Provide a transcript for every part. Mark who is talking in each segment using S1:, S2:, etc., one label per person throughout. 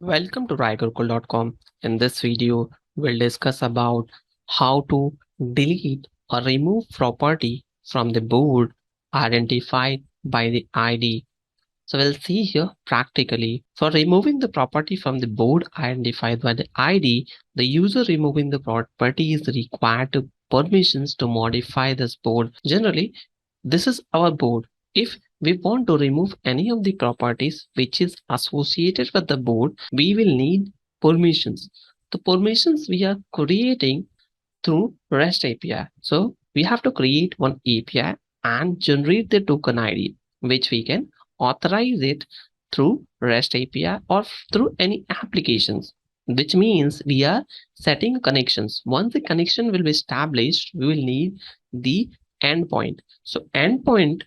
S1: Welcome to RaiGurukul.com. In this video, we'll discuss about how to delete or remove property from the board identified by the ID. So we'll see here practically for removing the property from the board identified by the ID, the user removing the property is required to permissions to modify this board. Generally, this is our board. If we want to remove any of the properties which is associated with the board, we will need permissions. The permissions we are creating through REST API. So we have to create one API and generate the token ID, which we can authorize it through REST API or through any applications, which means we are setting connections. Once the connection will be established, we will need the endpoint. So endpoint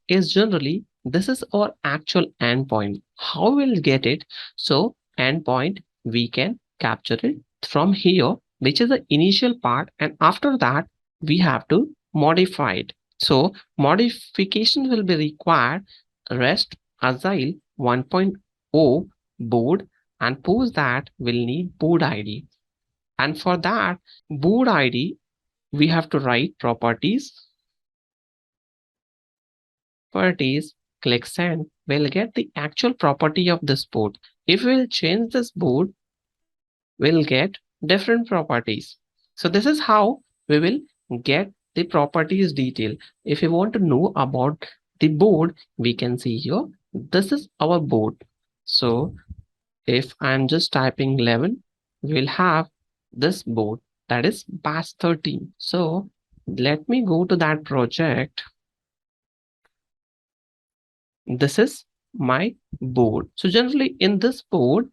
S1: is generally this is our actual endpoint. How we'll get it? So endpoint we can capture it from here, which is the initial part, and after that we have to modify it. So modification will be required REST Agile 1.0 board, and post that we'll need board ID. And for that board ID, we have to write properties, click send, we'll get the actual property of this board. If we'll change this board, we'll get different properties. So this is how we will get the properties detail. If you want to know about the board, we can see here, this is our board. So if I'm just typing 11, we'll have this board, that is batch 13. So let me go to that project. This is my board. So generally in this board,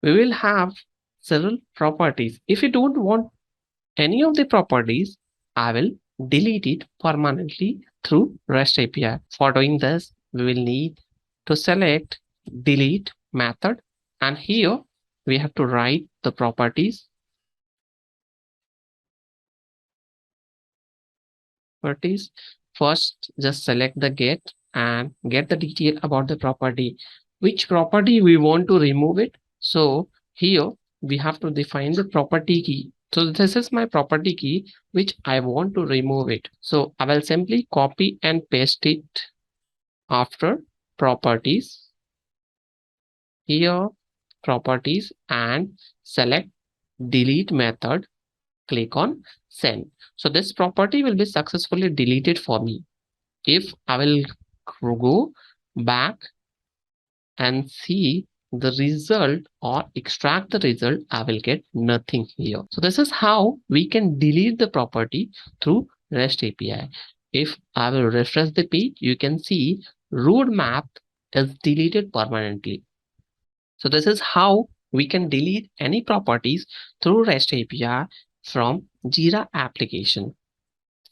S1: we will have several properties. If you don't want any of the properties, I will delete it permanently through REST API. For doing this, we will need to select delete method, and here we have to write the properties. First, just select the get and get the detail about the property, which property we want to remove it. So here we have to define the property key. So this is my property key which I want to remove it. So I will simply copy and paste it after properties, here properties, and select delete method, click on send. So this property will be successfully deleted for me. If I will go back and see the result or extract the result, I will get nothing here. So this is how we can delete the property through REST API. If I will refresh the page, you can see roadmap is deleted permanently. So this is how we can delete any properties through REST API from Jira application.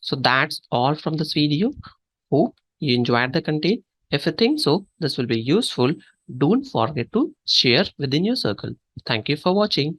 S1: So that's all from this video. Hope you enjoyed the content. If you think so, this will be useful, don't forget to share within your circle. Thank you for watching.